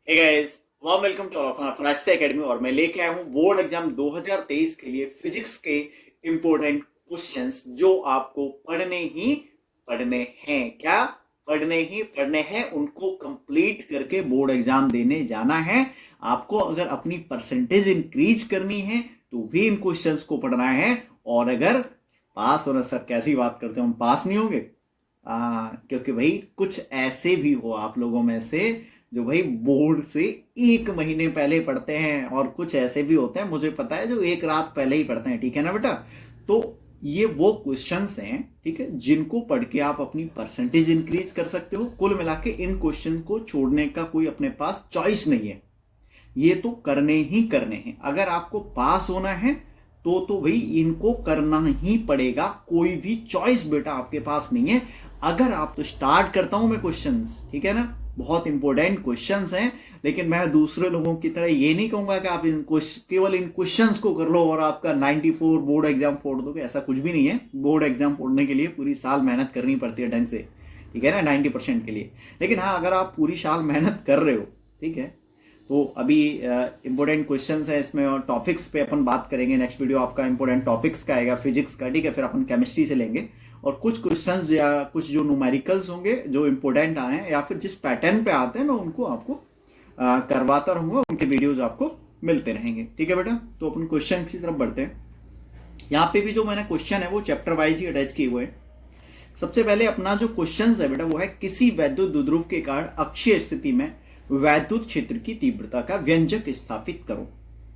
Hey guys, warm welcome to all of फरास्ते academy. और मैं लेके आया हूँ बोर्ड एग्जाम 2023 के लिए फिजिक्स के इंपॉर्टेंट क्वेश्चंस जो आपको पढ़ने हैं। क्या पढ़ने हैं, उनको कंप्लीट करके बोर्ड एग्जाम देने जाना है। आपको अगर अपनी परसेंटेज इंक्रीज करनी है तो भी इन क्वेश्चंस को पढ़ना है। और अगर पास होना, सर कैसी बात करते हो, हम पास नहीं होंगे? क्योंकि भाई कुछ ऐसे भी हो आप लोगों में से जो भाई बोर्ड से 1 महीने पहले पढ़ते हैं, और कुछ ऐसे भी होते हैं, मुझे पता है, जो एक रात पहले ही पढ़ते हैं। ठीक है ना बेटा? तो ये वो क्वेश्चंस हैं, ठीक है, जिनको पढ़ के आप अपनी परसेंटेज इंक्रीज कर सकते हो। कुल मिला के इन क्वेश्चन को छोड़ने का कोई अपने पास चॉइस नहीं है, ये तो करने ही करने हैं। अगर आपको पास होना है तो भाई इनको करना ही पड़ेगा, कोई भी चॉइस बेटा आपके पास नहीं है। अगर आप तो स्टार्ट करता हूं मैं क्वेश्चंस, ठीक है ना, बहुत इंपॉर्टेंट क्वेश्चंस हैं, लेकिन मैं दूसरे लोगों की तरह ये नहीं कहूंगा कि आप केवल इन क्वेश्चंस को कर लो और आपका 94 बोर्ड एग्जाम फोड़ दोगे। ऐसा कुछ भी नहीं है। बोर्ड एग्जाम फोड़ने के लिए पूरी साल मेहनत करनी पड़ती है ढंग से, ठीक है ना, 90% के लिए। लेकिन हाँ, अगर आप पूरी साल मेहनत कर रहे हो, ठीक है, तो अभी इंपॉर्टेंट क्वेश्चंस है इसमें, और टॉपिक्स पे अपन बात करेंगे। नेक्स्ट वीडियो आपका इंपॉर्टेंट टॉपिक्स का आएगा, फिजिक्स का, ठीक है। फिर अपन केमिस्ट्री से लेंगे, और कुछ क्वेश्चंस या कुछ जो न्यूमेरिकल्स होंगे जो इंपॉर्टेंट आए हैं या फिर जिस पैटर्न पे आते हैं, मैं उनको आपको करवाता रहूंगा। उनके वीडियोज आपको मिलते रहेंगे, ठीक है बेटा। तो अपन क्वेश्चन की तरफ बढ़ते हैं। यहाँ पे भी जो मैंने क्वेश्चन है वो चैप्टर वाइज ही अटैच किए हुए हैं। सबसे पहले अपना जो क्वेश्चन है बेटा वो है, किसी वैद्युत द्विध्रुव के कारण अक्षीय स्थिति में वैद्युत क्षेत्र की तीव्रता का व्यंजक स्थापित करो,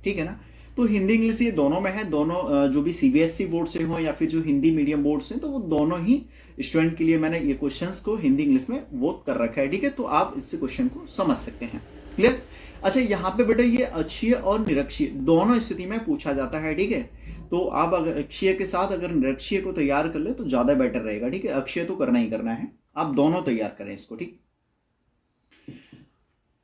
ठीक है ना। तो हिंदी इंग्लिश ये दोनों में है। दोनों जो भी सीबीएसई बोर्ड से हो या फिर जो हिंदी मीडियम बोर्ड से, तो वो दोनों ही स्टूडेंट के लिए मैंने ये क्वेश्चंस को हिंदी इंग्लिश में वो कर रखा है, ठीक है। तो आप इससे क्वेश्चन को समझ सकते हैं। क्लियर? अच्छा, यहाँ पे बेटा ये अक्षीय और निरक्षीय दोनों स्थिति में पूछा जाता है, ठीक है। तो आप अगर अक्षीय के साथ अगर निरक्षीय को तैयार कर ले तो ज्यादा बेटर रहेगा, ठीक है। अक्षीय तो करना ही करना है, आप दोनों तैयार करें इसको, ठीक।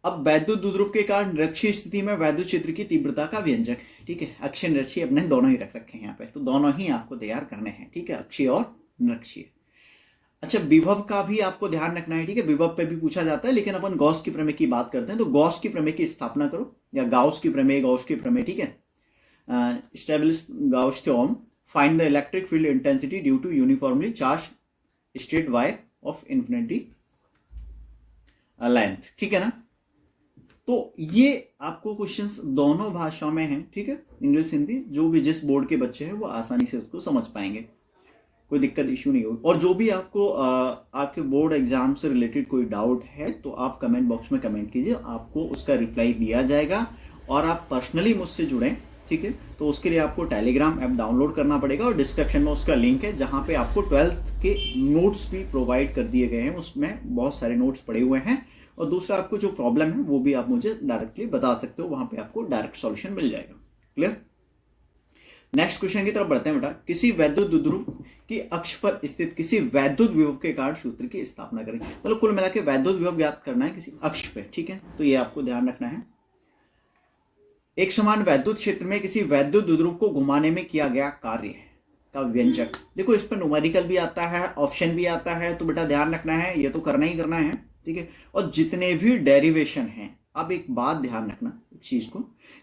अब वैद्युत द्विध्रुव के कारण निरक्षीय स्थिति में वैद्युत क्षेत्र की तीव्रता का व्यंजक, ठीक है। अक्षीय निरक्षीय अपने दोनों ही रख रखे हैं यहाँ पे, तो दोनों ही आपको तैयार करने हैं, ठीक है, अक्षीय और निरक्षीय। अच्छा, विभव का भी आपको ध्यान रखना है, ठीक है। विभव पे भी पूछा जाता है, लेकिन अपन गॉस की प्रमेय की बात करते हैं। तो गॉस की प्रमेय की स्थापना करो, या गॉस की प्रमेय, ठीक है। Establish Gauss theorem, find the electric field intensity due to uniformly charge straight wire of infinity length, ठीक है ना। तो ये आपको क्वेश्चंस दोनों भाषाओं में हैं, ठीक है, इंग्लिश हिंदी। जो भी जिस बोर्ड के बच्चे हैं वो आसानी से उसको समझ पाएंगे, कोई दिक्कत इश्यू नहीं होगी। और जो भी आपको आपके बोर्ड एग्जाम से रिलेटेड कोई डाउट है तो आप कमेंट बॉक्स में कमेंट कीजिए, आपको उसका रिप्लाई दिया जाएगा। और आप पर्सनली मुझसे जुड़ें, ठीक है, तो उसके लिए आपको टेलीग्राम ऐप डाउनलोड करना पड़ेगा, और डिस्क्रिप्शन में उसका लिंक है जहां पे आपको 12th के नोट्स भी प्रोवाइड कर दिए गए हैं। उसमें बहुत सारे नोट्स पड़े हुए हैं। और दूसरा, आपको जो प्रॉब्लम है वो भी आप मुझे डायरेक्टली बता सकते हो, वहां पे आपको डायरेक्ट सॉल्यूशन मिल जाएगा। क्लियर? नेक्स्ट क्वेश्चन की तरफ बढ़ते हैं बेटा। किसी वैद्युत द्विध्रुव की अक्ष पर स्थित किसी वैद्युत विभव के कारण सूत्र की स्थापना करें। मतलब कुल मिला के वैद्युत विभव ज्ञात करना है किसी अक्ष पे, ठीक है। तो ये आपको ध्यान रखना है। एक समान वैद्युत क्षेत्र में किसी वैद्युत द्विध्रुव को घुमाने में किया गया कार्य का व्यंजक। देखो, इस पर न्यूमेरिकल भी आता है, ऑप्शन भी आता है, तो बेटा ध्यान रखना है, ये तो करना ही करना है, ठीक है। और जितने भी डेरिवेशन हैं, अब एक बात ध्यान रखना एक चीज को,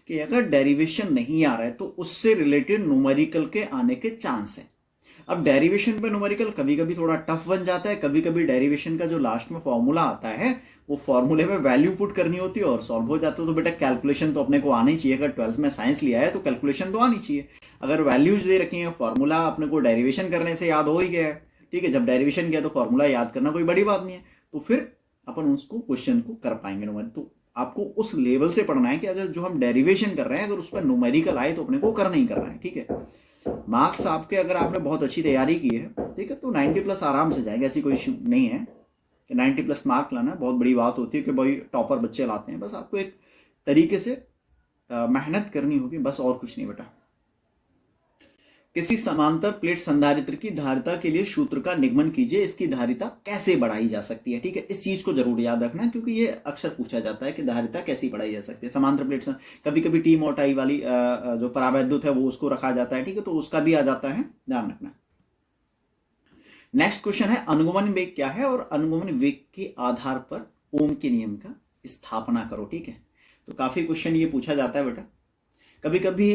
कि अगर डेरिवेशन नहीं आ रहा है तो उससे रिलेटेड न्यूमेरिकल के आने के चांस है। अब डेरिवेशन पे न्यूमेरिकल कभी कभी थोड़ा टफ बन जाता है। कभी कभी डेरिवेशन का जो लास्ट में फॉर्मूला आता है वो फॉर्मूले में वैल्यू पुट करनी होती है और सॉल्व हो जाता है। तो बेटा कैलकुलेशन तो अपने को आनी चाहिए। अगर 12th में साइंस लिया है तो कैलकुलेशन तो आनी चाहिए। अगर वैल्यूज दे रखी है, फॉर्मूला अपने को डेरिवेशन करने से याद हो ही गया है, ठीक है। जब डेरिवेशन किया तो फॉर्मूला याद करना कोई बड़ी बात नहीं है, तो फिर अपन उसको क्वेश्चन को कर पाएंगे न्यूमेरिकल। तो आपको उस लेवल से पढ़ना है कि अगर जो हम डेरिवेशन कर रहे हैं अगर उस पर न्यूमेरिकल आए तो अपने को करना ही करना है, ठीक है। मार्क्स आपके, अगर आपने बहुत अच्छी तैयारी की है, ठीक है, तो 90+ आराम से जाएंगे। ऐसी कोई इश्यू नहीं है कि 90+ मार्क लाना बहुत बड़ी बात होती है कि भाई टॉपर बच्चे लाते हैं। बस आपको एक तरीके से मेहनत करनी होगी, बस, और कुछ नहीं बेटा। किसी समांतर प्लेट संधारित्र की धारिता के लिए सूत्र का निगमन कीजिए, इसकी धारिता कैसे बढ़ाई जा सकती है, ठीक है। इस चीज को जरूर याद रखना, क्योंकि ये अक्सर पूछा जाता है कि धारिता कैसी बढ़ाई जा सकती है। समांतर प्लेट, कभी कभी टी मोटाई वाली जो परावैद्युत है वो उसको रखा जाता है, ठीक है, तो उसका भी आ जाता है, ध्यान रखना। नेक्स्ट क्वेश्चन है, अनुगमन वेग क्या है और अनुगमन वेग के आधार पर ओम के नियम का स्थापना करो। ठीक है, तो काफी क्वेश्चन ये पूछा जाता है बेटा। कभी कभी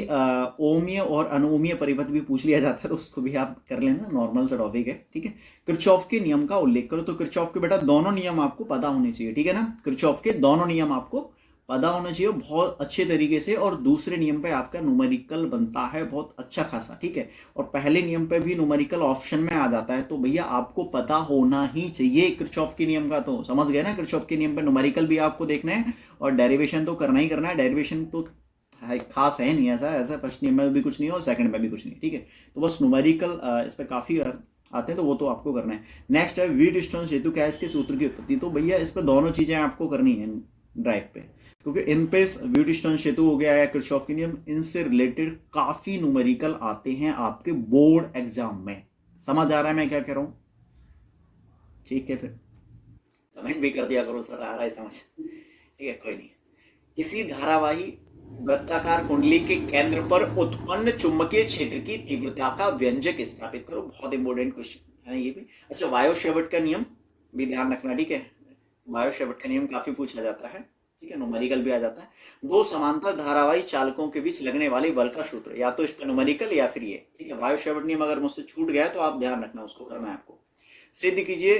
ओमीय और अनुओमीय परिपथ भी पूछ लिया जाता है, तो उसको भी आप कर लेना, नॉर्मल सा टॉपिक है। ठीक है, किरचॉफ के नियम का उल्लेख करो। तो किरचॉफ के बेटा दोनों नियम आपको पता होने चाहिए। ठीक है ना, किरचॉफ के दोनों नियम आपको पता होना चाहिए बहुत अच्छे तरीके से। और दूसरे नियम पे आपका न्यूमेरिकल बनता है बहुत अच्छा खासा। ठीक है, और पहले नियम पे भी न्यूमेरिकल ऑप्शन में आ जाता है, तो भैया आपको पता होना ही चाहिए किरचॉफ के नियम का। तो समझ गए ना, किरचॉफ के नियम पे न्यूमेरिकल भी आपको देखना है और डेरिवेशन तो करना ही करना है। डेरिवेशन तो खास है नहीं, ऐसा फर्स्ट नियम में भी कुछ नहीं है और सेकंड में भी कुछ नहीं है। ठीक है, तो बस न्यूमेरिकल इस पे काफी आते हैं, तो वो तो आपको करना है। नेक्स्ट है व्हीटस्टोन सेतु क्या है, इसके सूत्र की उत्पत्ति। तो भैया इस पे दोनों चीजें आपको करनी है ड्राइव पे, क्योंकि इन पे व्हीटस्टोन सेतु हो गया है, किरचॉफ के नियम, इनसे रिलेटेड काफी न्यूमेरिकल आते हैं आपके बोर्ड एग्जाम में। समझ आ रहा है मैं क्या कह रहा हूं? ठीक है, फिर कमेंट भी कर दिया करो सर, आ रहा है समझ। ठीक है, कोई नहीं। किसी धारावाही वृत्ताकार कुंडली के केंद्र पर उत्पन्न चुंबकीय क्षेत्र की तीव्रता का व्यंजक स्थापित करो। बहुत इंपॉर्टेंट क्वेश्चन है ये भी। अच्छा, वायो-शेवर्ट का नियम भी ध्यान रखना। ठीक है, वायो-शेवर्ट का नियम काफी पूछा जाता है। ठीक है, न्यूमेरिकल भी आ जाता है। दो समांतर धारावाही चालकों के बीच लगने वाले बल का सूत्र, या तो इस पर न्यूमेरिकल या फिर ये। ठीक है, वायो-शेवर्ट नियम अगर मुझसे छूट गया तो आप ध्यान रखना, उसको करना है आपको। सिद्ध कीजिए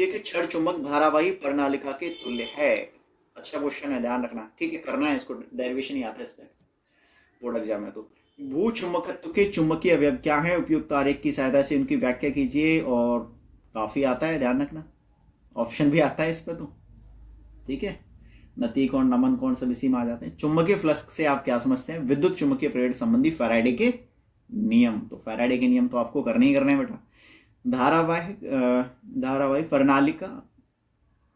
कि क्षण चुंबक धारावाही प्रणालिका के तुल्य है। अच्छा क्वेश्चन है, ध्यान रखना। ठीक है, करना है इसको, डेरिवेशन ही आता है इस पे बोर्ड एग्जाम में। तो भू चुंबकत्व के चुंबकीय अवयव क्या है, उपयुक्त आरेख की सहायता से उनकी व्याख्या कीजिए। और काफी आता है, ध्यान रखना, ऑप्शन भी आता है इस पे। तो ठीक है, नती कोण, नमन कोण सब इसी में आ जाते हैं। चुंबकीय फ्लक्स से आप क्या समझते हैं, विद्युत चुंबकीय प्रेरण संबंधी फैराडे के नियम। तो फैराडे के नियम तो आपको करने ही करने हैं बेटा। धारावाही प्रणालिका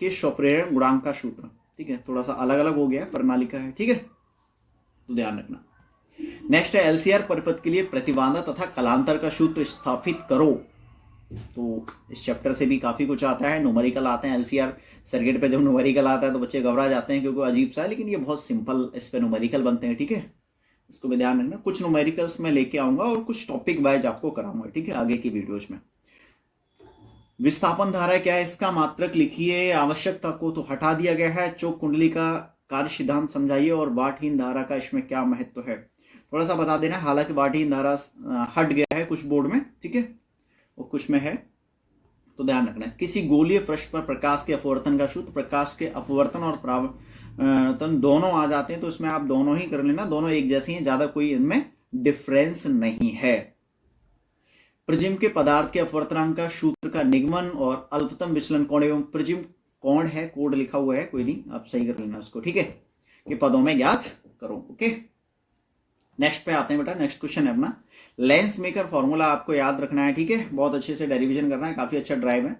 के स्वप्रेरण गुणांक का सूत्र। ठीक है, थोड़ा सा अलग अलग हो गया, प्रणालिका है। ठीक है, तो ध्यान रखना। नेक्स्ट है एलसीआर परिपथ के लिए प्रतिबाधा तथा कलांतर का सूत्र स्थापित करो। तो इस चैप्टर से भी काफी कुछ आता है, न्यूमेरिकल आते हैं। एलसीआर सर्किट पे जब न्यूमेरिकल आता है तो बच्चे घबरा जाते हैं, क्योंकि अजीब सा है, लेकिन ये बहुत सिंपल इस पे न्यूमेरिकल बनते हैं। ठीक है, इसको भी ध्यान रखना। कुछ न्यूमेरिकल्स में लेके आऊंगा और कुछ टॉपिक वाइज आपको कराऊंगा। ठीक है, आगे की वीडियोज में। विस्थापन धारा क्या है, इसका मात्रक लिखिए। आवश्यकता को तो हटा दिया गया है। चौक कुंडली का कार्य सिद्धांत समझाइए और वाटहीन धारा का इसमें क्या महत्व है, थोड़ा सा बता देना। हालांकि वाटहीन धारा हट गया है कुछ बोर्ड में, ठीक है, और कुछ में है, तो ध्यान रखना है। किसी गोलीय पृष्ठ पर प्रकाश के अपवर्तन का सूत्र, प्रकाश के अपवर्तन और परावर्तन दोनों आ जाते हैं, तो इसमें आप दोनों ही कर लेना, दोनों एक जैसे हैं, ज्यादा कोई इनमें डिफरेंस नहीं है। प्रिज्म के पदार्थ के अपवर्तनांक का सूत्र का निगमन और अल्पतम विचलन कोण एवं प्रिज्म कोण है, कोड लिखा हुआ है, कोई नहीं, आप सही कर लेना उसको। ठीक है, कि पदों में ज्ञात करो। ओके, नेक्स्ट पे आते हैं बेटा। नेक्स्ट क्वेश्चन है अपना लेंस मेकर फॉर्मूला, आपको याद रखना है। ठीक है, बहुत अच्छे से डेरिवेशन करना है, काफी अच्छा ड्राइव है।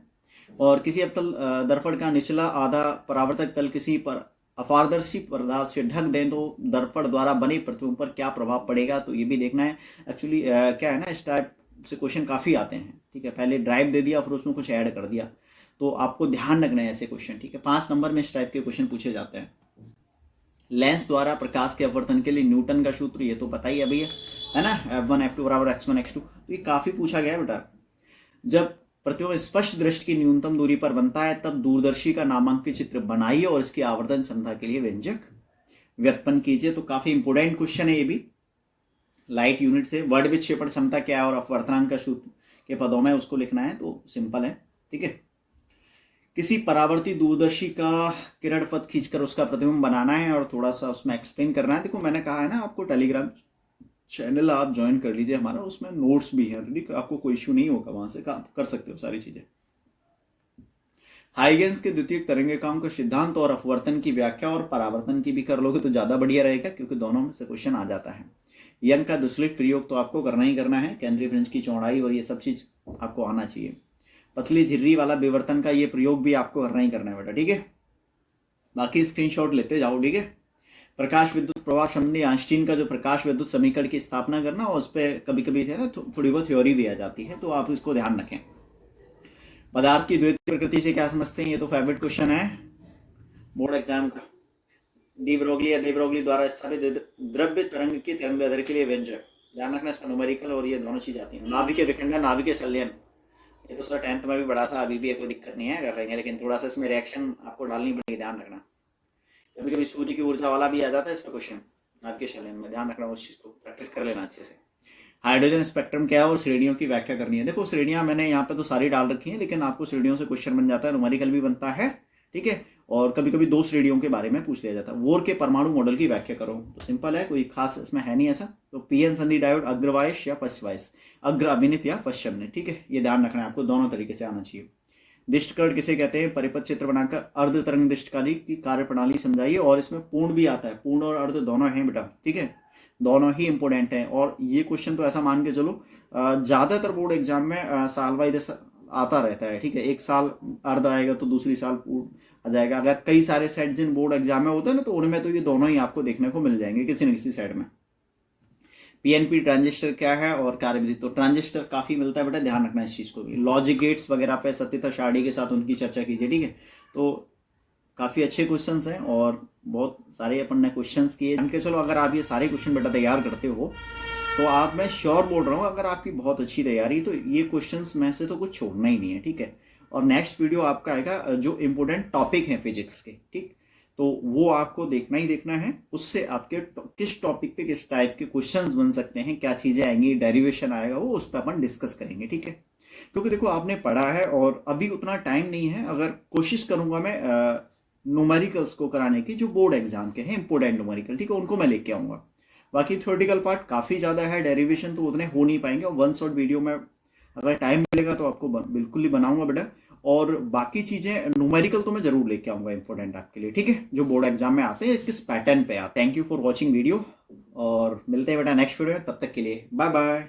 और किसी अवतल दर्पण का निचला आधा परावर्तक तल किसी पर अपारदर्शी पदार्थ से ढक दें तो दर्पण द्वारा बने प्रतिबिंब पर क्या प्रभाव पड़ेगा, तो ये भी देखना है। एक्चुअली क्या है ना, इस टाइप से क्वेश्चन काफी आते हैं। ठीक है, पहले ड्राइव दे दिया फिर उसमें कुछ ऐड कर दिया, तो आपको ध्यान रखना है ऐसे क्वेश्चन। ठीक है, 5 नंबर में इस टाइप के क्वेश्चन पूछे जाते हैं। लेंस द्वारा प्रकाश के अपवर्तन के लिए न्यूटन का सूत्र, ये तो पता ही अभी है ना, F1 F2 बराबर x1 x2, तो ये काफी पूछा गया है बेटा। जब प्रतिबिंब स्पष्ट दृष्टि की न्यूनतम दूरी पर बनता है तब दूरदर्शी का नामांकित चित्र बनाइए और इसकी आवर्धन क्षमता के लिए व्यंजक व्युत्पन्न कीजिए। तो काफी इंपोर्टेंट क्वेश्चन है ये भी, लाइट यूनिट से। वर्ड विक्षेपण क्षमता क्या है और अपवर्तनांक का सूत्र के पदों में उसको लिखना है, तो सिंपल है। ठीक है, किसी परावर्ती दूरदर्शी का किरण पथ खींचकर उसका प्रतिबिंब बनाना है और थोड़ा सा उसमें एक्सप्लेन करना है। देखो मैंने कहा है ना आपको, टेलीग्राम चैनल आप ज्वाइन कर लीजिए हमारा, उसमें नोट्स भी है, ठीक, आपको कोई इश्यू नहीं होगा, वहां से कर सकते हो सारी चीजें। हाइगेंस के द्वितीयक तरंगिकाओं का सिद्धांत और अपवर्तन की व्याख्या और परावर्तन की भी कर लोगे तो ज्यादा बढ़िया रहेगा, क्योंकि दोनों में से क्वेश्चन आ जाता है। यंग का दुष्लित प्रयोग तो आपको करना ही करना है, केंद्रीय फ्रिंज की चौड़ाई और ये सब चीज आपको आना चाहिए। पतली झिर्री वाला विवर्तन का ये प्रयोग भी आपको करना ही करना है बेटा। ठीक है, बाकी स्क्रीनशॉट लेते जाओ। ठीक है, प्रकाश विद्युत प्रवाह संबंधी आइंस्टीन का जो प्रकाश विद्युत समीकरण की स्थापना करना, और उस पर कभी कभी है ना थोड़ी बहुत थ्योरी भी आ जाती है, तो आप इसको ध्यान रखें। पदार्थ की द्वैत प्रकृति से क्या समझते हैं, ये तो फेवरेट क्वेश्चन है बोर्ड एग्जाम का। डी ब्रोगली द्वारा स्थापित द्रव्य तरंग की तरंगदैर्घ्य के लिए व्यंजक, ध्यान रखना, इसमें न्यूमेरिकल और ये दोनों चीज आती है। नाभिक विखंडन, नाभिक संलयन, ये तो सर 10th में भी पढ़ा था, अभी भी कोई दिक्कत नहीं है, कर लेंगे, लेकिन थोड़ा सा इसमें रिएक्शन आपको डालनी पड़ेगी, ध्यान रखना। कभी कभी सूर्य की ऊर्जा वाला भी आ जाता है इस पे क्वेश्चन आपके शलन में, ध्यान रखना, उस चीज को प्रैक्टिस कर लेना अच्छे से। हाइड्रोजन स्पेक्ट्रम क्या है और श्रेणियों की व्याख्या करनी है। देखो श्रेणियां मैंने यहाँ पे तो सारी डाल रखी हैं, लेकिन आपको श्रेणियों से क्वेश्चन बन जाता है, न्यूमेरिकल भी बनता है, ठीक है। और कभी कभी 2 श्रेणियों के बारे में पूछ लिया जाता है। वोर के परमाणु मॉडल की व्याख्या करो, तो सिंपल है, कोई खास इसमें है नहीं ऐसा। तो पीएन संधि डायोड अग्रवायश या पश्चवायश, अग्र अभिनित या पश्चिम ने, ठीक है, ये ध्यान रखना है आपको, दोनों तरीके से आना चाहिए। दिष्टकर्ण किसे कहते हैं, परिपथ चित्र बनाकर अर्ध तरंग दिष्टकाली की कार्य प्रणाली समझाइए, और इसमें पूर्ण भी आता है, पूर्ण और अर्ध दोनों हैं बेटा, ठीक है, दोनों ही इंपोर्टेंट हैं। और ये क्वेश्चन तो ऐसा मान के चलो ज्यादातर बोर्ड एग्जाम में साल वाइज आता रहता है, ठीक है, एक साल अर्ध आएगा तो दूसरी साल पूर्ण आ जाएगा। अगर कई सारे सेट जिन बोर्ड एग्जाम में होते हैं ना, तो उनमें तो ये दोनों ही आपको देखने को मिल जाएंगे किसी न किसी साइड में। पीएनपी ट्रांजिस्टर क्या है और कार्यविधि, तो ट्रांजिस्टर काफी मिलता है बेटा, ध्यान रखना इस चीज को भी। लॉजिक गेट्स वगैरह पे सत्यता शाडी के साथ उनकी चर्चा कीजिए, ठीक है। तो काफी अच्छे क्वेश्चंस हैं और बहुत सारे अपन ने क्वेश्चंस किए, जान के चलो अगर आप ये सारे क्वेश्चन बेटा तैयार करते हो तो आप, मैं श्योर बोल रहा हूँ, अगर आपकी बहुत अच्छी तैयारी तो ये क्वेश्चंस में से तो कुछ छोड़ना ही नहीं है, ठीक है। और नेक्स्ट वीडियो आपका आएगा जो इंपोर्टेंट टॉपिक है फिजिक्स के, ठीक, तो वो आपको देखना ही देखना है। उससे आपके किस टॉपिक पे किस टाइप के क्वेश्चंस बन सकते हैं, क्या चीजें आएंगी, डेरिवेशन आएगा, वो उस पर अपन डिस्कस करेंगे, ठीक है। क्योंकि देखो आपने पढ़ा है और अभी उतना टाइम नहीं है, अगर कोशिश करूंगा मैं न्यूमेरिकल्स को कराने की जो बोर्ड एग्जाम के हैं, इंपोर्टेंट न्यूमेरिकल, ठीक है, उनको मैं लेके आऊंगा। बाकी थ्योरेटिकल पार्ट काफी ज्यादा है, डेरिवेशन तो उतने हो नहीं पाएंगे, और 1 शॉट वीडियो में अगर टाइम मिलेगा तो आपको बिल्कुल ही बनाऊंगा बेटा। और बाकी चीजें न्यूमेरिकल तो मैं जरूर लेके आऊंगा इंपोर्टेंट आपके लिए, ठीक है, जो बोर्ड एग्जाम में आते हैं, किस पैटर्न पे आते हैं। Thank you for watching video, और मिलते हैं बेटा नेक्स्ट वीडियो में, तब तक के लिए बाय बाय।